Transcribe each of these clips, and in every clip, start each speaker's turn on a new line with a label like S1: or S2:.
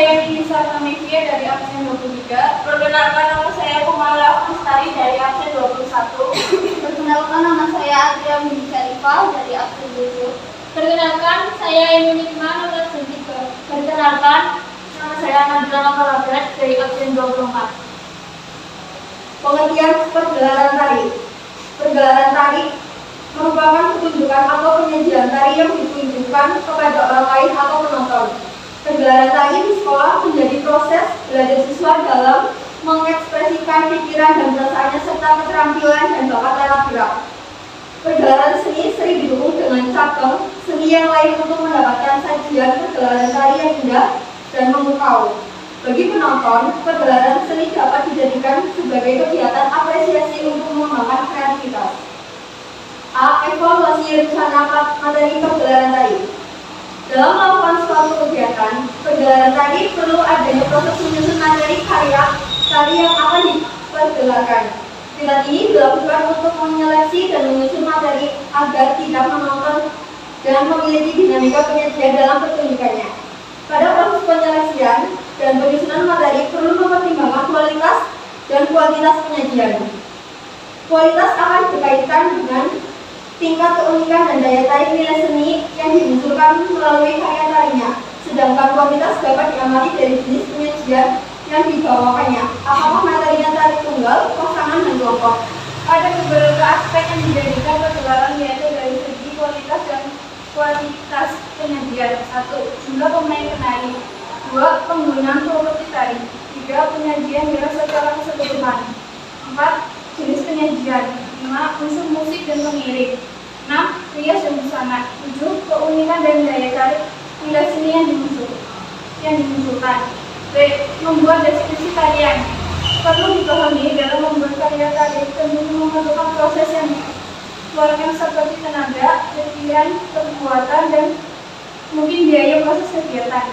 S1: saya Nisa Tamevia dari absen 23.
S2: Perkenalkan, nama saya Kumala Kustari dari absen 21.
S3: Perkenalkan, nama saya Adria Mini Syarifah dari absen 7.
S1: Perkenalkan, saya Emi Nikman dari absen 3.
S2: Perkenalkan, nama saya Nabila Makalabret dari absen 24.
S4: Pengertian pergelaran tari. Pergelaran tari merupakan pertunjukan atau penyajian tari yang ditunjukkan kepada orang lain atau penonton. Pergelaran tari di sekolah menjadi proses belajar siswa dalam mengekspresikan pikiran dan perasaannya serta keterampilan dan bakat lewat gerak. Pergelaran seni sering didukung dengan cabang seni yang lain untuk mendapatkan sajian pergelaran tari yang indah dan memukau. Bagi penonton, pergelaran seni dapat dijadikan sebagai kegiatan apresiasi untuk mengembangkan kreativitas. A. Evaluasi rencana materi pergelaran tari. Dalam melakukan suatu kegiatan, pergelaran tari perlu adanya proses menyusun materi karya tari yang akan dipergelarkan. Tingkat ini dilakukan untuk menyeleksi dan menyusun materi agar tidak menonton dan memiliki dinamika penyajian dalam pertunjukannya. Pada proses penyeleksian dan penyusunan materi perlu mempertimbangkan kualitas dan kuantitas penyajian. Kualitas akan berkaitan dengan tingkat keunikan dan daya tarik nilai seni yang dimunculkan melalui karya tarinya, sedangkan kuantitas dapat diamati dari jenis penyajian yang dibawakannya, apakah materinya tari tunggal, pasangan, dan kelompok.
S1: Ada beberapa aspek yang dijadikan pergelaran, yaitu dari segi kualitas dan kuantitas penyajian. 1. Jumlah pemain penari. 2. Penggunaan properti tari. 3. Penyajian gerak secara keseluruhan. 4. Jenis penyajian. 5. Unsur musik dan pengiring. 6. Rias dan busana. 7. Keunikan dan daya tarik nilai seni yang dimunculkan. B. Membuat deskripsi tarian. Perlu dipahami dalam membuat karya tari tentu memerlukan proses yang dikeluarkan seperti tenaga, pikiran, kekuatan, dan mungkin biaya proses kegiatan.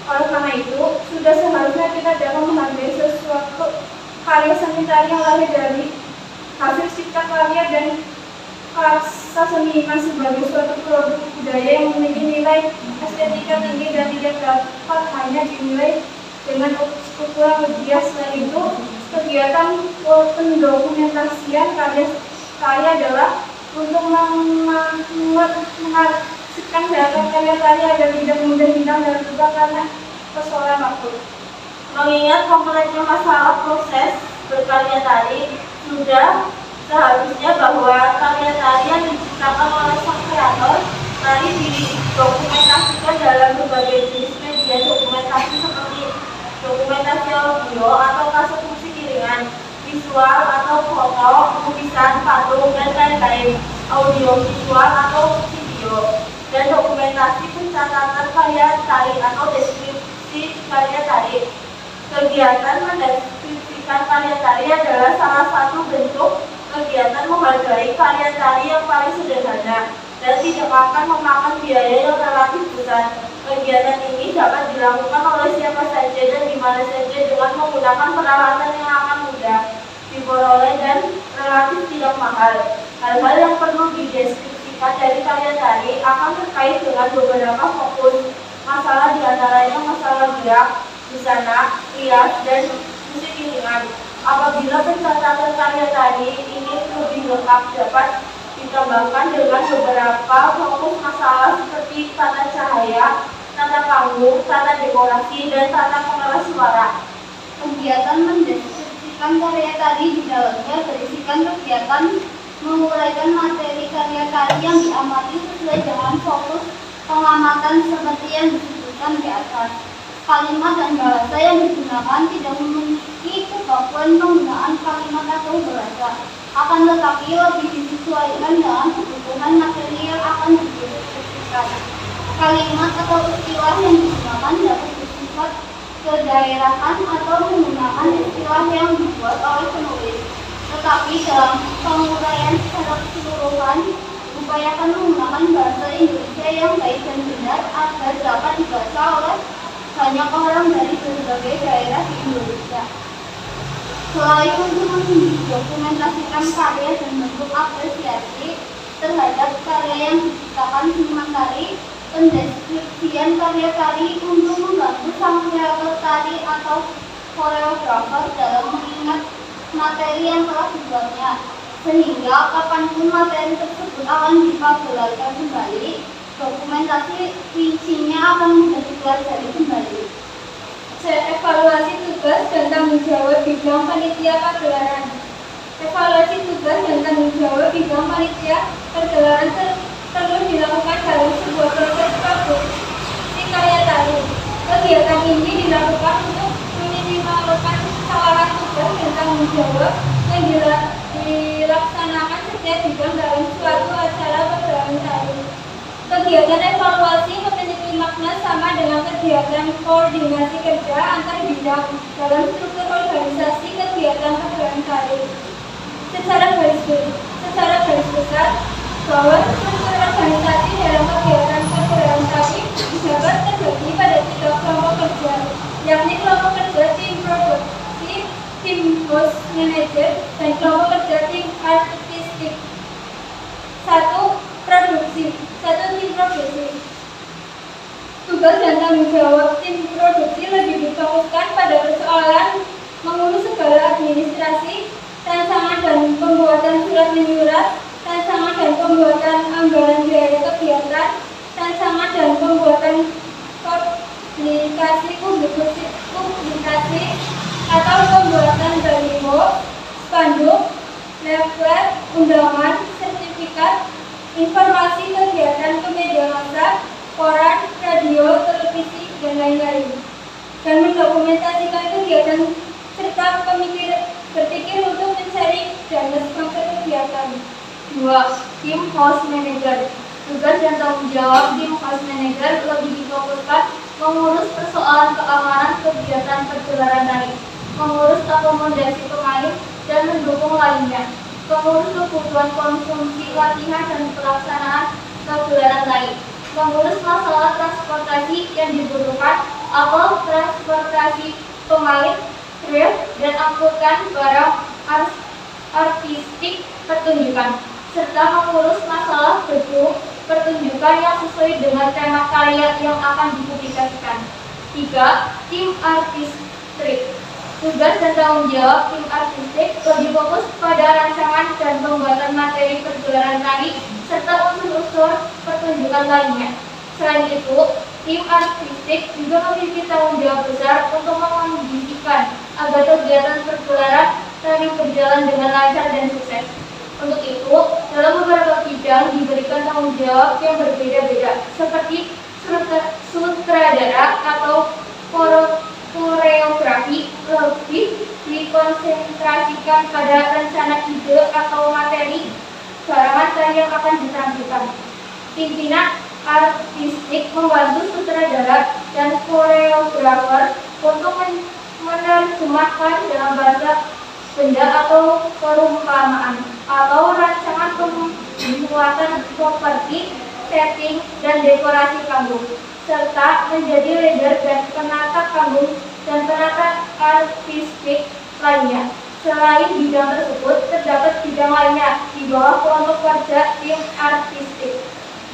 S1: Oleh karena itu, sudah seharusnya kita dapat menghargai sesuatu karya seni tari yang lahir dari hasil cipta karya dan karsa seniman sebagai suatu produk budaya yang memiliki nilai estetika tinggi dan tidak dapat hanya dinilai dengan ukuran media. Selain itu, kegiatan pendokumentasian karya adalah untuk mengarsipkan data karya tari agar tidak mudah hilang dan juga karena persoalan waktu.
S2: Mengingat kompleksnya masalah proses berkarya tari, sudah seharusnya bahwa karya tari yang diciptakan oleh sang kreator tari didokumentasikan dalam berbagai jenis media dokumentasi seperti dokumentasi audio atau kaset musik iringan, visual atau foto, lukisan, patung, dan lain-lain, audio visual atau video, dan dokumentasi pencatatan karya tari atau deskripsi karya tari. Kegiatan mendeskripsikan karya tari adalah salah satu bentuk kegiatan menghargai karya tari yang paling sederhana dan tidak akan memakan biaya yang relatif besar. Kegiatan ini dapat dilakukan oleh siapa saja dan di mana saja dengan menggunakan peralatan yang akan mudah diperoleh dan relatif tidak mahal. Hal-hal yang perlu dideskripsikan dari karya tari akan terkait dengan beberapa fokus masalah, diantaranya masalah gerak, busana, rias, dan musik iringan. Apabila pencatatan karya tari ini lebih lengkap dapat ditambahkan dengan beberapa fokus masalah seperti tata cahaya, tata panggung, tata dekorasi, dan tata pengeras suara.
S3: Kegiatan mendeskripsikan karya tari di dalamnya berisikan kegiatan menguraikan materi karya tari yang diamati sesuai dengan fokus pengamatan seperti yang disebutkan di atas. Kalimat dan bahasa yang digunakan tidak memiliki kebakuan penggunaan kalimat atau bahasa, akan tetapi lebih disesuaikan dengan kebutuhan materi yang akan dideskripsikan. Kalimat atau istilah yang digunakan dapat bersifat kedaerahan atau menggunakan istilah yang dibuat oleh penulis. Tetapi dalam penguraian secara keseluruhan, upayakan menggunakan bahasa Indonesia yang baik dan benar agar dapat dibaca oleh banyak orang dari berbagai daerah di Indonesia. Selain untuk mendokumentasikan karya dan bentuk apresiasi terhadap karya yang diciptakan seniman tari, pendeskripsian karya tari untuk membantu sang kreator koreografer dalam mengingat materi yang telah dibuatnya, sehingga kapanpun materi tersebut akan dipagelarkan kembali, dokumentasi rincinya akan mudah dipelajari kembali.
S1: Evaluasi tugas dan tanggung jawab bidang panitia pagelaran. Evaluasi tugas dan tanggung jawab bidang panitia pergelaran perlu dilakukan dalam sebuah proses produksi karya tari. Kegiatan ini dilakukan untuk meminimalkan kesalahan tugas dan tanggung jawab yang dilaksanakan setiap bidang dalam suatu acara pergelaran tari. Kegiatan evaluasi memiliki makna sama dengan kegiatan koordinasi kerja antar bidang dalam struktur organisasi kegiatan pergelaran tari. Secara garis besar, bahwa struktur organisasi dalam kegiatan pergelaran tari dapat terbagi pada 3 kelompok kerja, yakni kelompok kerja tim produksi, tim host manager, dan kelompok kerja tim artistik. 1 tim produksi. Tugas dan tanggung jawab tim produksi lebih difokuskan pada persoalan mengurus segala administrasi, rancangan dan pembuatan surat menyurat, rancangan dan pembuatan anggaran biaya kegiatan, rancangan dan pembuatan publikasi atau pembuatan baliho, spanduk, leaflet, undangan, sertifikat, informasi kegiatan ke media massa, koran, radio, televisi, dan lain-lain, dan mendokumentasikan kegiatan serta berpikir untuk mencari dana sponsor kegiatan.
S4: 2. Tim host manager. Tugas dan tanggung jawab tim host manager lebih difokuskan mengurus persoalan keamanan kegiatan pergelaran tari, mengurus akomodasi pemain dan mendukung lainnya, mengurus kebutuhan konsumsi latihan dan pelaksanaan pergelaran tari, mengurus masalah transportasi yang dibutuhkan atau transportasi pemain, kru, dan angkutan barang artistik pertunjukan, serta mengurus masalah gedung pertunjukan yang sesuai dengan tema karya yang akan dipublikasikan. 3. Tim artistik. Tugas dan tanggung jawab tim artistik lebih fokus pada rancangan dan pembuatan materi pergelaran tari serta unsur-unsur pertunjukan lainnya. Selain itu, tim artistik juga memiliki tanggung jawab besar untuk mengondisikan agar kegiatan pergelaran tari berjalan dengan lancar dan sukses. Untuk itu, dalam beberapa bidang diberikan tanggung jawab yang berbeda-beda, seperti sutradara atau koreografi lebih dikonsentrasikan pada rencana ide atau materi barangan tari yang akan ditampilkan. Pimpinan artistik membantu sutradara dan koreografer untuk menerjemahkan dalam bahasa benda atau perumpamaan atau rancangan pembuatan properti, setting, dan dekorasi panggung, serta menjadi leader dan penata panggung dan penata artistik lainnya. Selain bidang tersebut, terdapat bidang lainnya di bawah kelompok kerja tim artistik,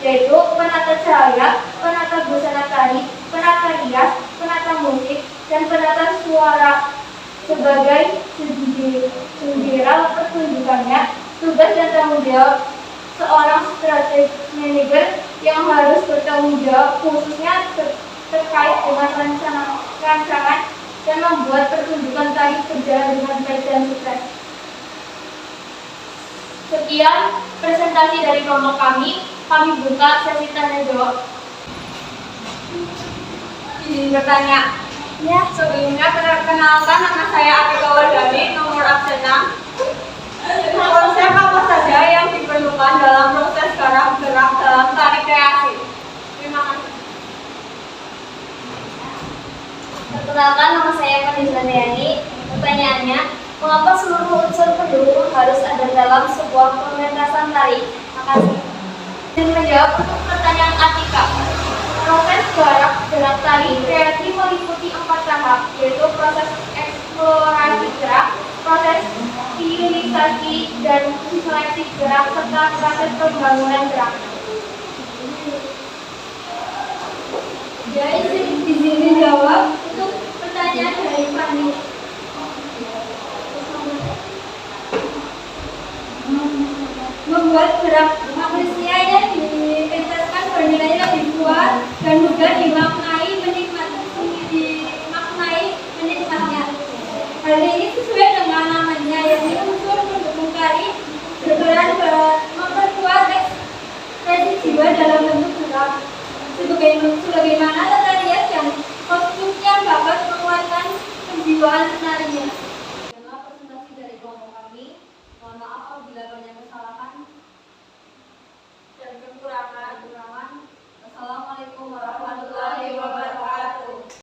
S4: yaitu penata cahaya, penata busana tari, penata rias, penata musik, dan penata suara. Sebagai jendela pertunjukannya, tugas dan tanggung jawab seorang strategi manajer yang harus bertanggung jawab khususnya terkait dengan rancangan dan membuat pertunjukan tari berjalan dengan baik dan sukses. Sekian presentasi dari kelompok kami. Kami buka sesi tanya jawab. Izin bertanya. Ya, sebelumnya perkenalkan, nama saya Atika Wardani, nomor absen 6. Konsep apa saja yang diperlukan dalam proses gerak dalam tari kreasi? Terima kasih.
S3: Perkenalkan, nama saya Kadisla Dayani. Pertanyaannya, mengapa seluruh unsur pendukung harus ada dalam sebuah pementasan tari? Makasih.
S4: Dan menjawab untuk pertanyaan Atika. Proses gerak tari kreasi meliputi 4 tahap, yaitu proses eksplorasi gerak, proses stilisasi dan seleksi gerak, serta proses pembangunan gerak.
S1: Jadi izin dijawab untuk pertanyaan dari Fani. Hal ini sesuai dengan namanya, yaitu unsur pendukung tari berperan memperkuat ekspresi jiwa dalam bentuk gerak. Sebagaimana tata rias dan kostum yang dapat menguatkan kejiwaan